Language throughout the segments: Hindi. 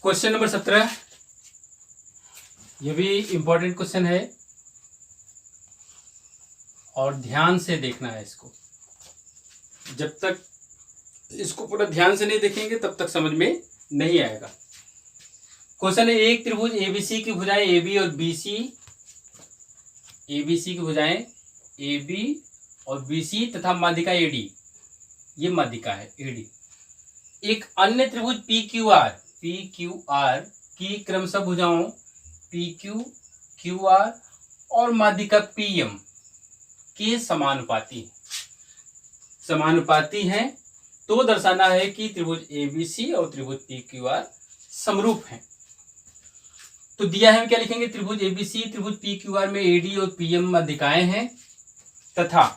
क्वेश्चन नंबर 17, ये भी इंपॉर्टेंट क्वेश्चन है और ध्यान से देखना है इसको। जब तक इसको पूरा ध्यान से नहीं देखेंगे तब तक समझ में नहीं आएगा। क्वेश्चन है, एक त्रिभुज एबीसी की भुजाएं एबी और बीसी, एबीसी की भुजाएं एबी और बीसी तथा माध्यिका एडी, ये माध्यिका है एडी, एक अन्य त्रिभुज पी क्यू आर की क्रमशः भुजाओं पी क्यू क्यू आर और माध्यिका पीएम के समानुपाती हैं तो दर्शाना है कि त्रिभुज एबीसी और त्रिभुज पी क्यू आर समरूप हैं। तो दिया है, क्या लिखेंगे, त्रिभुज एबीसी त्रिभुज पी क्यू आर में एडी और पीएम माध्यिकाएं हैं तथा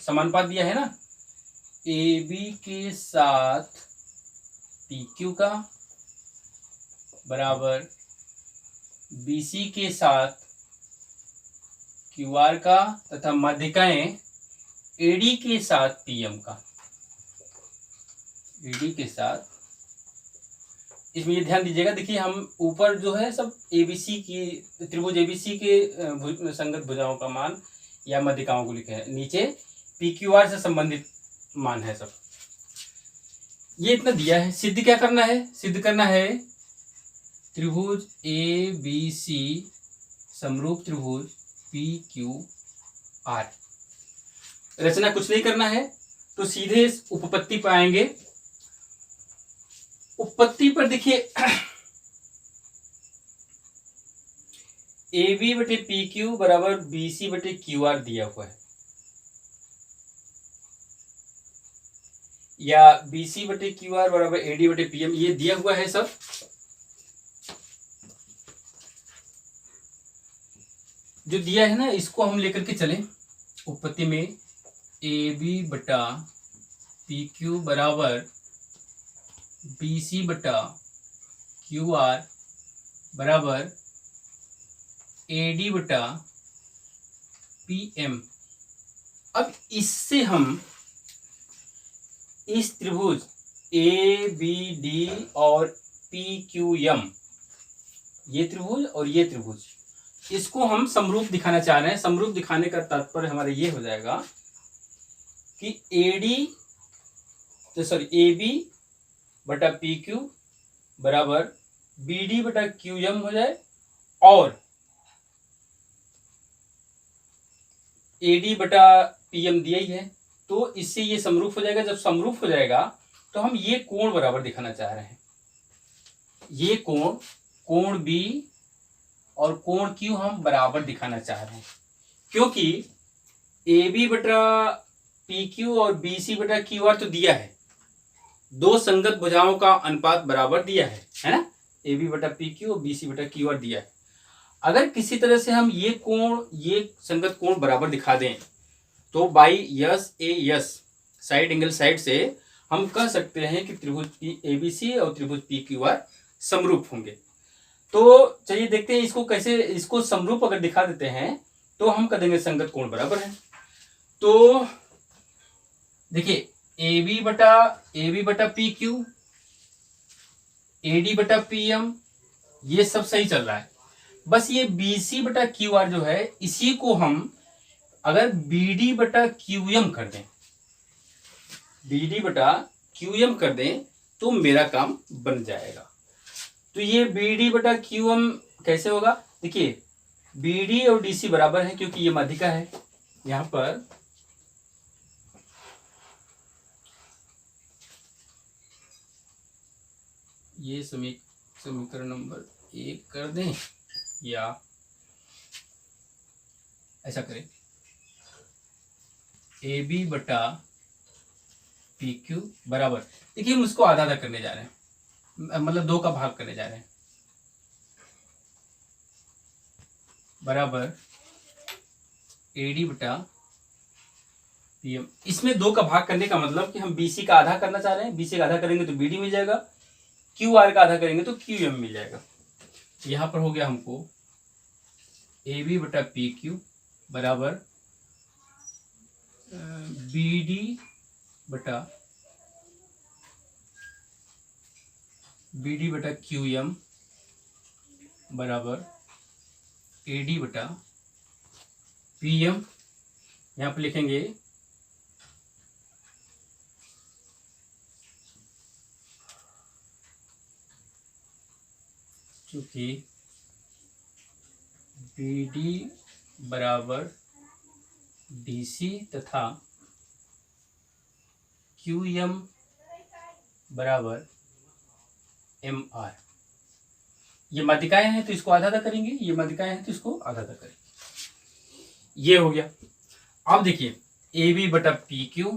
समानुपात दिया है ना, एबी के साथ PQ का बराबर BC के साथ QR का तथा माध्यिकाएं AD के साथ PM का, AD के साथ। इसमें ये ध्यान दीजिएगा, देखिए हम ऊपर जो है सब ABC की, त्रिभुज ABC के संगत भुजाओं का मान या माध्यिकाओं को लिखे हैं, नीचे PQR से संबंधित मान है सब। ये इतना दिया है, सिद्ध क्या करना है, सिद्ध करना है त्रिभुज ABC समरूप त्रिभुज PQR। रचना कुछ नहीं करना है, तो सीधे उपपत्ति पर आएंगे। उपपत्ति पर देखिए AB बटे PQ बराबर BC बटे QR दिया हुआ है, या BC बटे QR बराबर AD बटे PM, ये दिया हुआ है सब। जो दिया है ना, इसको हम लेकर के चलें उपपत्ति में, AB बटा PQ बराबर BC बटा QR बराबर AD बटा PM। अब इससे हम इस त्रिभुज ABD और PQM, ये त्रिभुज और ये त्रिभुज, इसको हम समरूप दिखाना चाह रहे हैं। समरूप दिखाने का तात्पर्य हमारा ये हो जाएगा कि AB बटा PQ बराबर BD बटा QM हो जाए और AD बटा PM दिया ही है, तो इससे ये समरूप हो जाएगा। जब समरूप हो जाएगा तो हम ये कोण बराबर दिखाना चाह रहे हैं, ये कोण B और कोण Q हम बराबर दिखाना चाह रहे हैं, क्योंकि AB बटा PQ और BC बटा QR तो दिया है, दो संगत भुजाओं का अनुपात बराबर दिया है ना, AB बटा PQ और BC बटा QR दिया है। अगर किसी तरह से हम ये संगत कोण बराबर दिखा दें तो by yes side angle side से हम कह सकते हैं कि त्रिभुज ABC और त्रिभुज PQR समरूप होंगे। तो चलिए देखते हैं इसको कैसे, इसको समरूप अगर दिखा देते हैं तो हम कह देंगे संगत कोण बराबर है। तो देखिए AB बटा PQ, AD बटा PM, ये सब सही चल रहा है। बस ये BC बटा QR जो है, इसी को हम अगर BD बटा QM कर दें, BD बटा QM कर दें तो मेरा काम बन जाएगा। तो ये BD बटा QM कैसे होगा, देखिए BD और DC बराबर है क्योंकि ये माध्यिका है। यहां पर ये समीकरण नंबर 1 कर दें या ऐसा करें, AB बटा PQ बराबर, देखिए हम उसको आधा आधा करने जा रहे हैं, मतलब 2 का भाग करने जा रहे हैं, बराबर AD बटा PM। इसमें 2 का भाग करने का मतलब कि हम BC का आधा करना चाह रहे हैं, BC का आधा करेंगे तो BD मिल जाएगा, QR का आधा करेंगे तो QM मिल जाएगा। यहां पर हो गया हमको AB बटा PQ बराबर BD बटा बी डी बटा क्यू एम बराबर ए डी बटा पी एम। यहाँ पर लिखेंगे चूंकि बी डी बराबर डी सी तथा क्यू एम बराबर एम आर। ये माध्यिकाएं हैं तो इसको आधा आधा करेंगे, ये माध्यिकाएं हैं तो इसको आधा आधा करेंगे। ये हो गया। अब देखिए ए बी बटा पी क्यू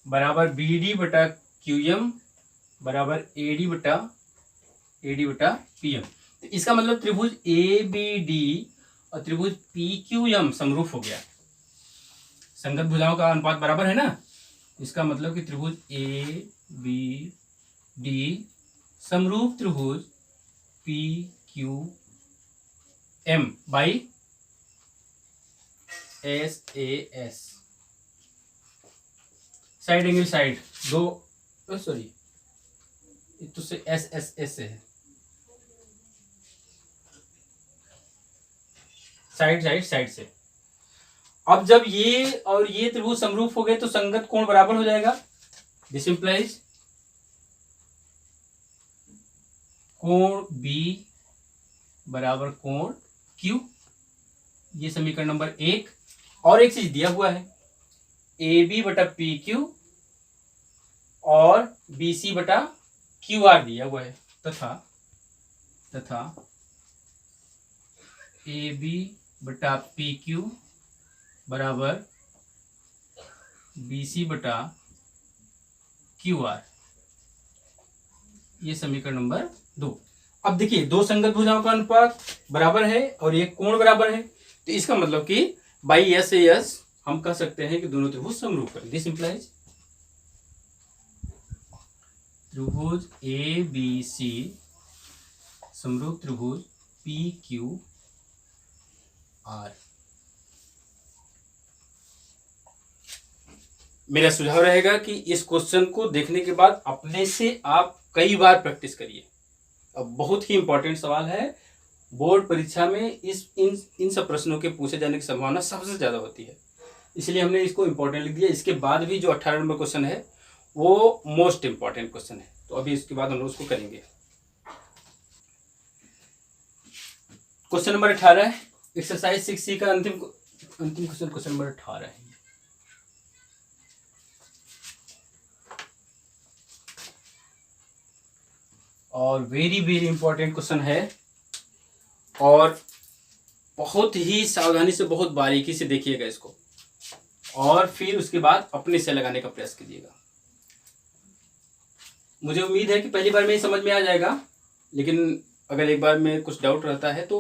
बराबर बी डी बटा क्यू एम बराबर ए डी बटा पी एम। तो इसका मतलब त्रिभुज ए बी डी और त्रिभुज पी क्यू एम समरूप हो गया। संगत भुजाओं का अनुपात बराबर है ना, इसका मतलब कि त्रिभुज ए बी डी समरूप त्रिभुज P Q M by S A S. Side angle side दो, सॉरी तो से एस एस एस है, साइड साइड साइड से। अब जब ये और ये त्रिभुज समरूप हो गए तो संगत कोण बराबर हो जाएगा। दिस इंप्लाइज कोण बी बराबर कोण क्यू। ये समीकरण नंबर 1। और एक चीज दिया हुआ है, ए बी बटा पी क्यू और बी सी बटा क्यू आर दिया हुआ है, तथा ए बी बटा पी क्यू बराबर बी सी बटा क्यू आर। ये समीकरण नंबर 2। अब देखिए दो संगत भुजाओं का अनुपात बराबर है और एक कोण बराबर है, तो इसका मतलब कि बाई एस ए एस हम कह सकते हैं कि दोनों त्रिभुज समरूप है। दिस इंप्लाइज त्रिभुज ए बी सी समरूप त्रिभुज पी क्यू आर। मेरा सुझाव रहेगा कि इस क्वेश्चन को देखने के बाद अपने से आप कई बार प्रैक्टिस करिए। अब बहुत ही इंपॉर्टेंट सवाल है, बोर्ड परीक्षा में इन सब प्रश्नों के पूछे जाने की संभावना सबसे ज्यादा होती है, इसलिए हमने इसको इंपॉर्टेंट लिख दिया। इसके बाद भी जो 18 नंबर क्वेश्चन है वो मोस्ट इंपॉर्टेंट क्वेश्चन है, तो अभी इसके बाद हम लोग उसको करेंगे। क्वेश्चन नंबर 18 एक्सरसाइज 6C का अंतिम क्वेश्चन, क्वेश्चन नंबर 18 है। और वेरी वेरी इंपॉर्टेंट क्वेश्चन है और बहुत ही सावधानी से, बहुत बारीकी से देखिएगा इसको और फिर उसके बाद अपने से लगाने का प्रयास कीजिएगा। मुझे उम्मीद है कि पहली बार में ही समझ में आ जाएगा, लेकिन अगर एक बार में कुछ डाउट रहता है तो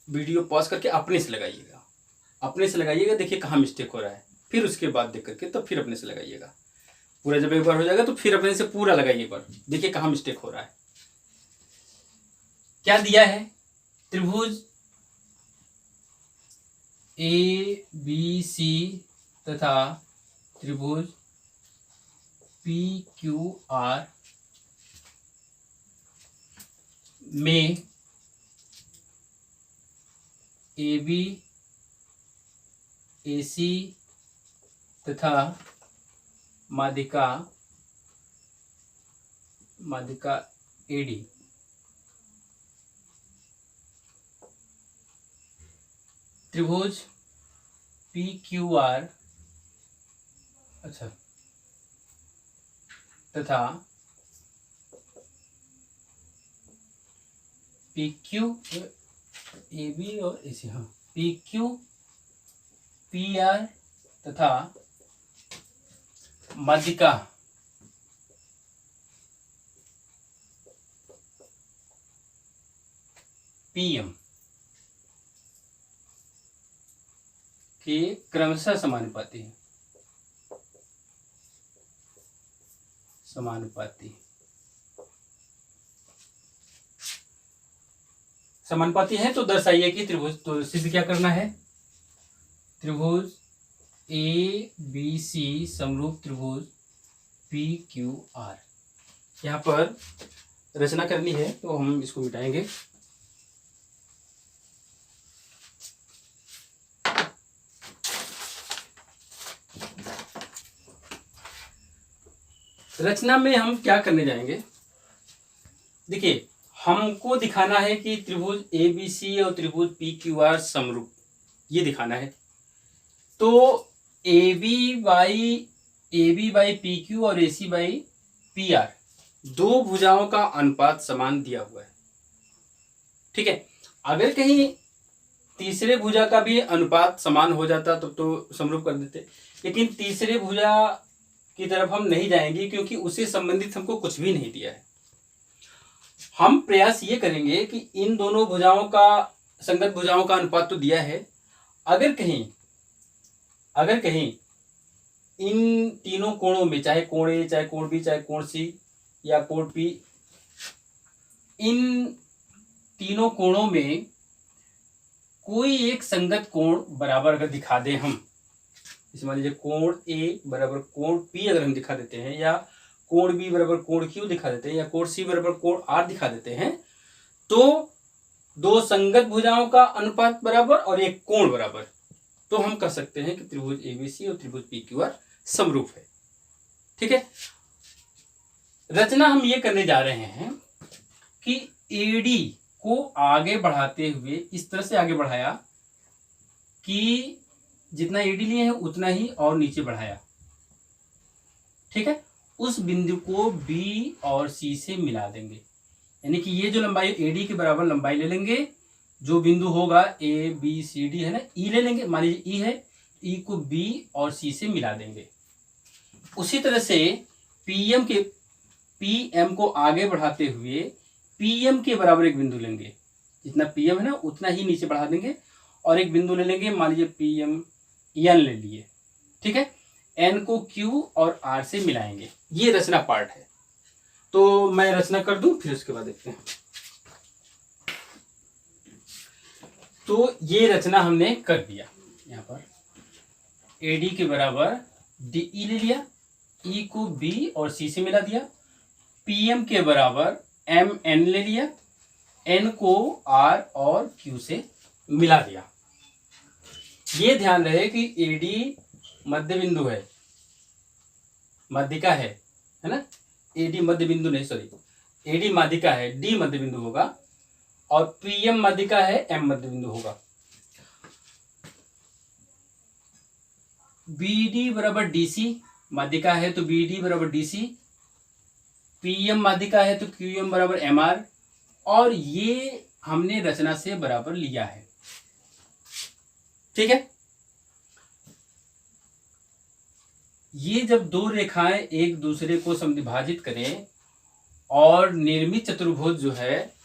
वीडियो पॉज करके अपने से लगाइएगा। अपने से लगाइएगा, देखिए कहाँ मिस्टेक हो रहा है, फिर उसके बाद देख करके तब फिर अपने से लगाइएगा। पूरा जब एक बार हो जाएगा तो फिर अपने से पूरा लगाइए, एक बार देखिए कहाँ मिस्टेक हो रहा है। क्या दिया है, त्रिभुज ए बी सी तथा त्रिभुज पी क्यू आर में ए बी ए सी तथा माध्यिका एडी त्रिभुज पी क्यू आर तथा पी क्यू ए बी और ए सी, हाँ पी क्यू पी आर तथा माध्यिका पीएम के क्रमशः समानुपाती है। समानुपाती है तो दर्शाइए कि त्रिभुज, तो सिद्ध क्या करना है, त्रिभुज ए बी सी समरूप त्रिभुज पी क्यू आर। यहाँ पर रचना करनी है तो हम इसको मिटाएंगे। रचना में हम क्या करने जाएंगे, देखिए हमको दिखाना है कि त्रिभुज ABC और त्रिभुज PQR समरूप, ये दिखाना है। तो AB बाई PQ और AC बाई PR दो भुजाओं का अनुपात समान दिया हुआ है। ठीक है, अगर कहीं तीसरे भुजा का भी अनुपात समान हो जाता तो समरूप कर देते, लेकिन तीसरे भुजा की तरफ हम नहीं जाएंगे क्योंकि उससे संबंधित हमको कुछ भी नहीं दिया है। हम प्रयास ये करेंगे कि इन दोनों भुजाओं का, संगत भुजाओं का अनुपात तो दिया है, अगर कहीं इन तीनों कोणों में, चाहे कोण A, चाहे कोण B, चाहे कोण C या कोण P, इन तीनों कोणों में कोई एक संगत कोण बराबर अगर दिखा दें हम, जैसे मान लीजिए कोण A बराबर कोण P अगर हम दिखा देते हैं, या कोण B बराबर कोण Q दिखा देते हैं, या कोण C बराबर कोण R दिखा देते हैं, तो दो संगत भुजाओं का अनुपात बराबर और एक कोण बराबर, तो हम कह सकते हैं कि त्रिभुज ABC और त्रिभुज PQR समरूप है। ठीक है, रचना हम ये करने जा रहे हैं कि AD को आगे बढ़ाते हुए इस तरह से आगे बढ़ाया कि जितना AD लिए हैं उतना ही और नीचे बढ़ाया। ठीक है, उस बिंदु को B और C से मिला देंगे, यानी कि ये जो लंबाई AD के बराबर लंबाई ले लेंगे, जो बिंदु होगा ABCD है ना, E ले लेंगे, मान लीजिए E है, E को B और C से मिला देंगे। उसी तरह से PM को आगे बढ़ाते हुए PM के बराबर एक बिंदु लेंगे, जितना PM है ना उतना ही नीचे बढ़ा देंगे और एक बिंदु ले लेंगे, मान लीजिए PMN ले लिए। ठीक है, N को Q और R से मिलाएंगे। ये रचना पार्ट है, तो मैं रचना कर दूं फिर उसके बाद देखते हैं। तो ये रचना हमने कर दिया। यहाँ पर AD के बराबर DE ले लिया, E को B और C से मिला दिया, PM के बराबर MN ले लिया, N को R और Q से मिला दिया। ये ध्यान रहे कि AD मध्य बिंदु है, माध्यिका है ना, AD मध्य बिंदु नहीं, सॉरी, AD माध्यिका है, D मध्य बिंदु होगा, और PM माध्यिका है, M मध्य बिंदु होगा। BD बराबर DC माध्यिका है तो BD बराबर DC, PM माध्यिका है तो QM बराबर MR, और ये हमने रचना से बराबर लिया है। ठीक है, ये जब दो रेखाएं एक दूसरे को समद्विभाजित करें और निर्मित चतुर्भुज जो है,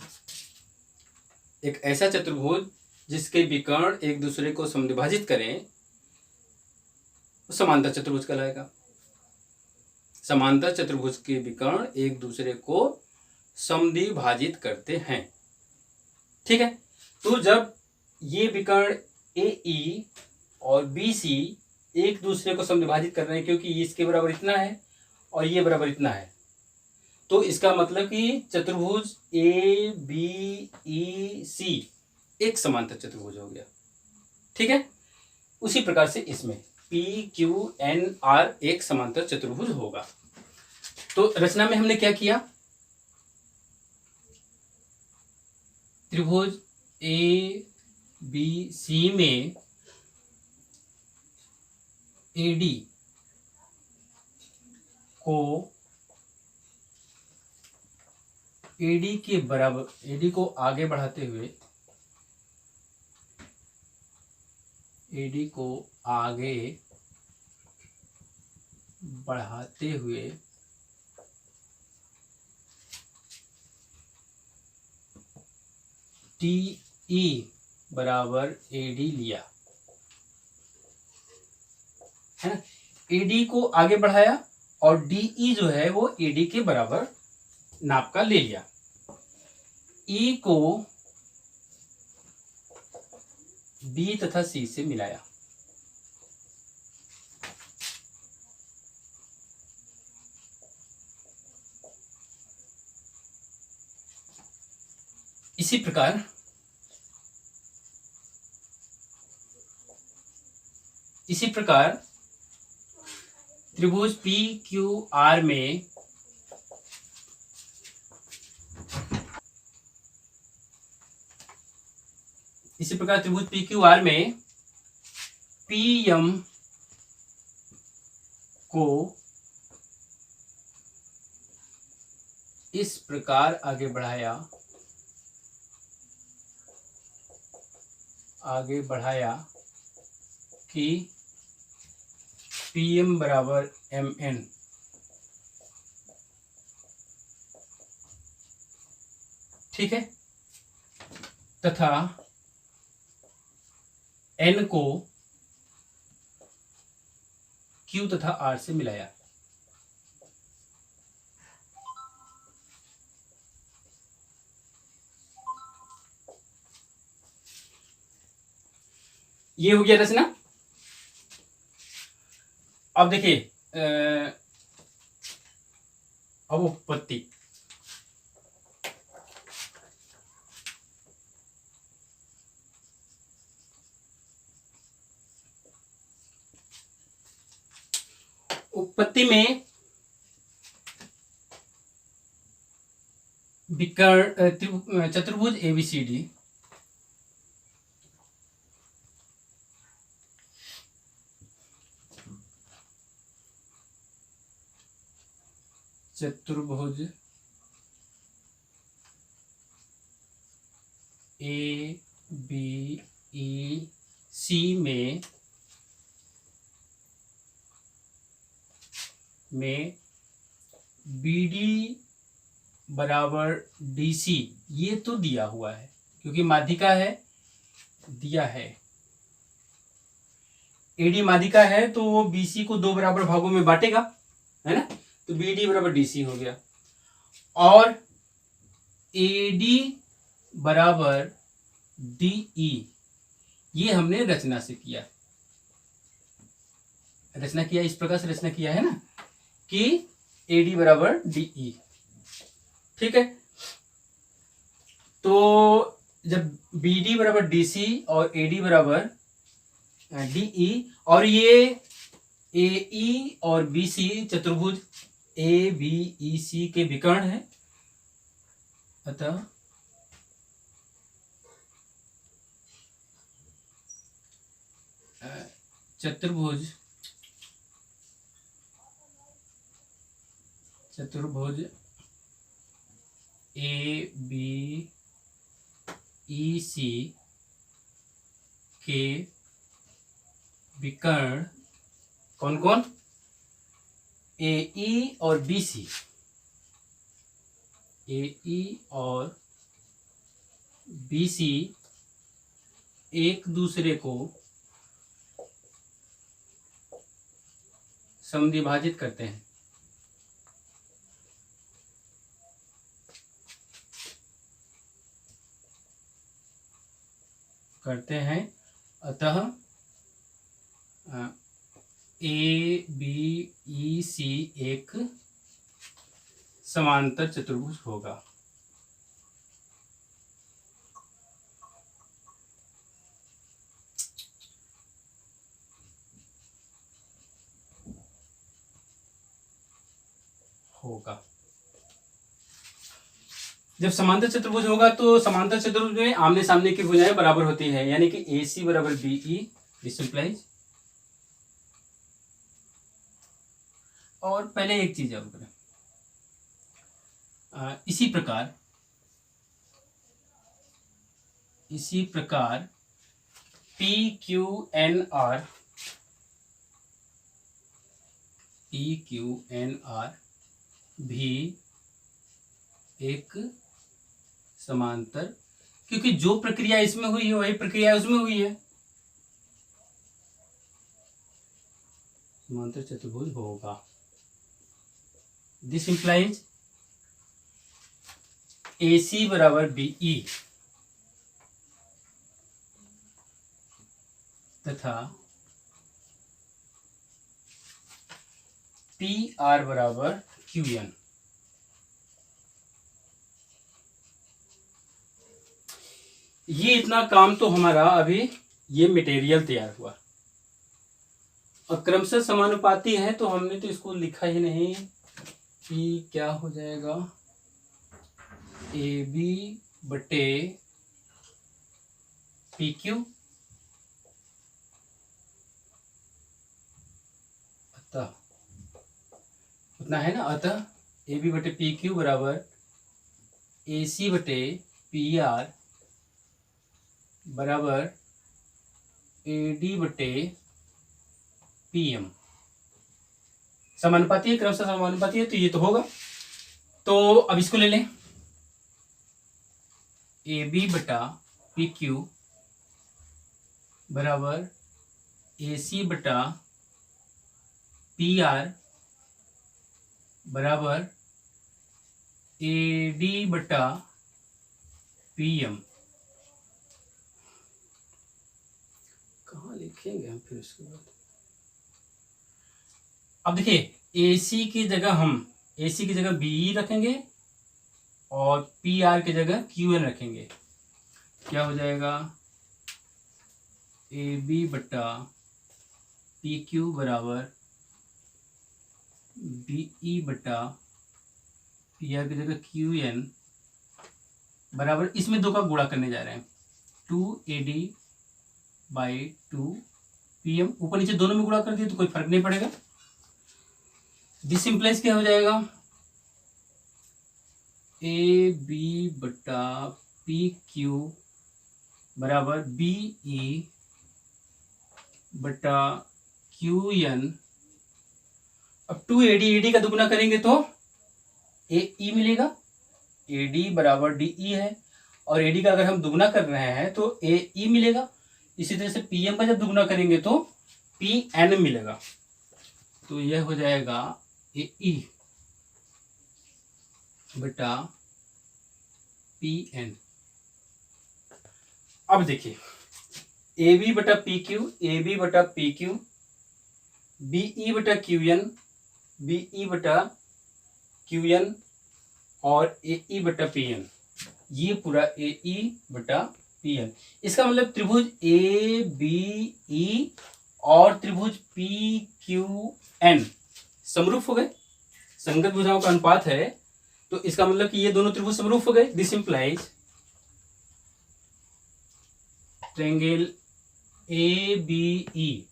एक ऐसा चतुर्भुज जिसके विकर्ण एक दूसरे को समद्विभाजित करें, वो समांतर चतुर्भुज कहलाएगा। समांतर चतुर्भुज के विकर्ण एक दूसरे को समद्विभाजित करते हैं। ठीक है, तो जब ये विकर्ण AE और BC एक दूसरे को समद्विभाजित कर रहे हैं, क्योंकि इसके बराबर इतना है और ये बराबर इतना है, तो इसका मतलब कि चतुर्भुज ABEC एक समांतर चतुर्भुज हो गया। ठीक है, उसी प्रकार से इसमें PQNR एक समांतर चतुर्भुज होगा। तो रचना में हमने क्या किया, त्रिभुज ABC में AD को AD के बराबर, AD को आगे बढ़ाते हुए, AD को आगे बढ़ाते हुए TE बराबर AD लिया है ना, AD को आगे बढ़ाया और DE जो है वो AD के बराबर नाप का ले लिया, E को B तथा C से मिलाया। इसी प्रकार त्रिभुज पी क्यू आर में पी एम को इस प्रकार आगे बढ़ाया कि Pm बराबर Mn, ठीक है, तथा N को Q तथा R से मिलाया। ये हो गया रचना। अब देखिए अब उत्पत्ति। उत्पत्ति में विकर्ण चतुर्भुज ABCD चतुर्भुज ABC में BD बराबर DC, ये तो दिया हुआ है क्योंकि माध्यिका है, दिया है। AD माध्यिका है तो वो BC को 2 बराबर भागों में बांटेगा, है ना, तो BD बराबर DC हो गया। और AD बराबर DE, ये हमने रचना से किया, इस प्रकार से रचना किया है ना कि AD बराबर DE, ठीक है। तो जब BD बराबर DC और AD बराबर DE और ये AE और BC चतुर्भुज ABEC के विकर्ण है, अतः चतुर्भुज ABEC के विकर्ण कौन कौन? AE और BC, AE और BC एक दूसरे को समद्विभाजित करते हैं। अतः ABEC एक समांतर चतुर्भुज होगा। जब समांतर चतुर्भुज होगा तो समांतर चतुर्भुज में आमने सामने की भुजाएं बराबर होती है, यानी कि AC बराबर BE, दिस इंप्लाइज। और पहले एक चीज और करें, इसी प्रकार PQNR भी एक समांतर, क्योंकि जो प्रक्रिया इसमें हुई है वही प्रक्रिया उसमें हुई है, समांतर चतुर्भुज होगा। दिस इंप्लाइज AC बराबर BE तथा PR बराबर QN। ये इतना काम तो हमारा अभी ये मटेरियल तैयार हुआ। और क्रमशः समानुपाती है तो हमने तो इसको लिखा ही नहीं कि क्या हो जाएगा, ए बी बटे पी क्यू, अतः उतना है ना, अतः ए बी बटे पी क्यू बराबर ए सी बटे पी आर बराबर ए डी बटे पी एम। समानुपाती है, क्रमशः समानुपाती है, तो ये तो होगा। तो अब इसको ले लें, ए बी बटा पी क्यू बराबर ए सी बटा पी आर बराबर ए डी बटा पी एम। कहाँ लिखेंगे हम फिर उसके बाद? अब देखिए AC की जगह हम AC की जगह BE रखेंगे और PR की जगह QN रखेंगे। क्या हो जाएगा, AB बटा PQ बराबर BE बटा PR की जगह QN बराबर, इसमें दो का गुणा करने जा रहे हैं, 2AD बाई 2PM। ऊपर नीचे दोनों में गुणा कर दिए तो कोई फर्क नहीं पड़ेगा। दिस इंप्लाइज क्या हो जाएगा, ए बी बटा पी क्यू बराबर बी ई बटा क्यू एन। अब 2AD का दुगुना करेंगे तो AE मिलेगा, AD बराबर DE है, और AD का अगर हम दुगुना कर रहे हैं तो AE मिलेगा। इसी तरह से PM का जब दुगुना करेंगे तो PN मिलेगा। तो यह हो जाएगा AE बटा PN। अब देखिए AB बटा PQ, AB बटा PQ, BE बटा QN, BE बटा QN और AE बटा PN, ये पूरा AE बटा PN। इसका मतलब त्रिभुज ABE और त्रिभुज PQN समरूप हो गए, संगत भुजाओं का अनुपात है, तो इसका मतलब कि ये दोनों त्रिभुज समरूप हो गए। दिस इंप्लाइज ट्रायंगल ABE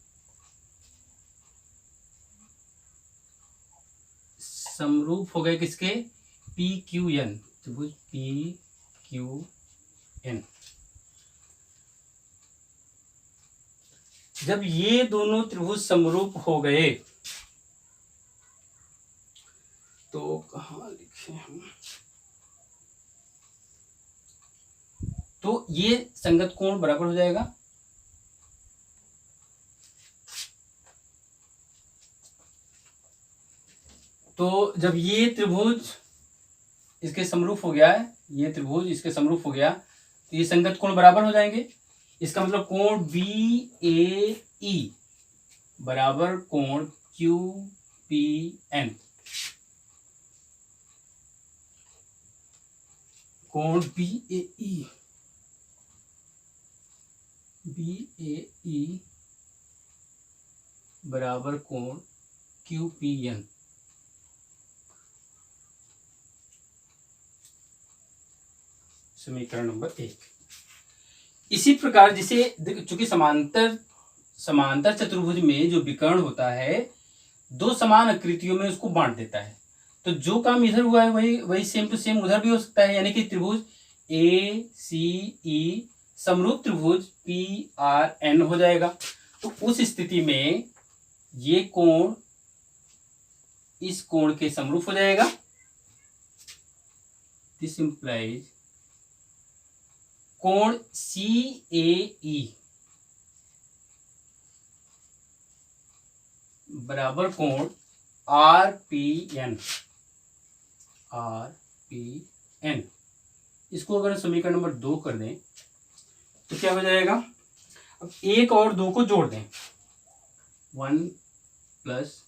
समरूप हो गए किसके, PQN, त्रिभुज PQN। जब ये दोनों त्रिभुज समरूप हो गए तो कहाँ लिखे हम, तो ये संगत कोण बराबर हो जाएगा, तो जब ये त्रिभुज इसके समरूप हो गया है, ये त्रिभुज इसके समरूप हो गया, तो ये संगत कोण बराबर हो जाएंगे। इसका मतलब कोण BAE बराबर कोण QPN, कोण BAE बराबर कोण QPN। समीकरण नंबर 1। इसी प्रकार जिसे चूंकि समांतर चतुर्भुज में जो विकर्ण होता है दो समान आकृतियों में उसको बांट देता है, तो जो काम इधर हुआ है वही सेम टू सेम उधर भी हो सकता है। यानी कि त्रिभुज ACE समरूप त्रिभुज PRN हो जाएगा। तो उस स्थिति में ये कोण इस कोण के समरूप हो जाएगा। दिस इंप्लाइज कोण CAE बराबर कोण RPN। इसको अगर समीकरण नंबर 2 कर दें तो क्या हो जाएगा, अब 1 और 2 को जोड़ दें, 1 प्लस,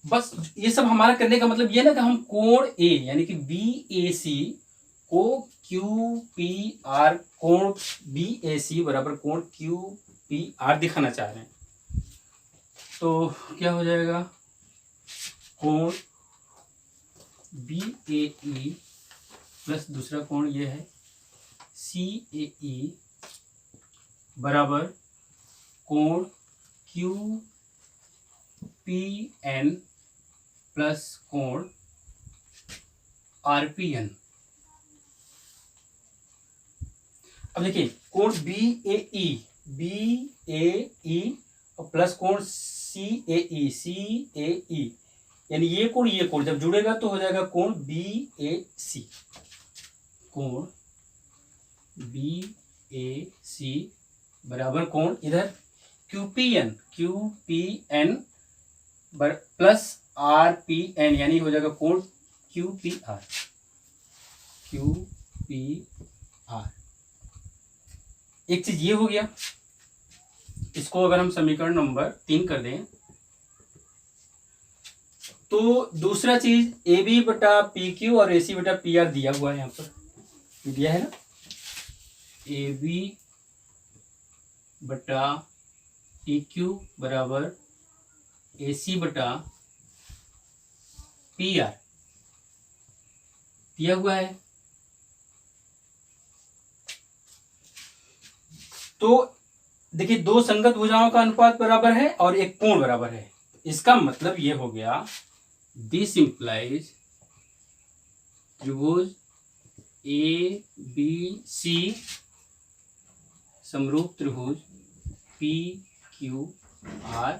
बस ये सब हमारा करने का मतलब ये ना कि हम कोण A यानी कि BAC को क्यू पी आर कोण बी ए सी बराबर कोण क्यू पी आर दिखाना चाह रहे हैं, तो क्या हो जाएगा, कोण बी ए ई प्लस दूसरा कोण ये है सी ए ई बराबर कोण क्यू पी एन प्लस कोण आर पी एन। अब देखिए कोण बी ए ई और प्लस कोण सी ए ई, यानी ये कोण जब जुड़ेगा तो हो जाएगा कोण बी ए सी, कोण बी ए सी बराबर कोण इधर Q P N plus R P N, यानी हो जाएगा कोण क्यू पी आर। एक चीज ये हो गया, इसको अगर हम समीकरण नंबर 3 कर दें तो दूसरा चीज ए बी बटा पी क्यू और ए सी बटा पी आर दिया हुआ है, यहाँ पर दिया है ना, ए बी बटा पी क्यू बराबर ए सी बटा पी आर दिया हुआ है। तो देखिए दो संगत भुजाओं का अनुपात बराबर है और एक कोण बराबर है, इसका मतलब ये हो गया दिस इंप्लाइज त्रिभुज ए बी सी समरूप त्रिभुज P Q R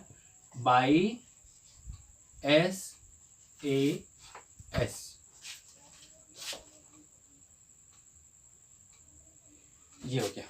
by S A S. ये हो गया।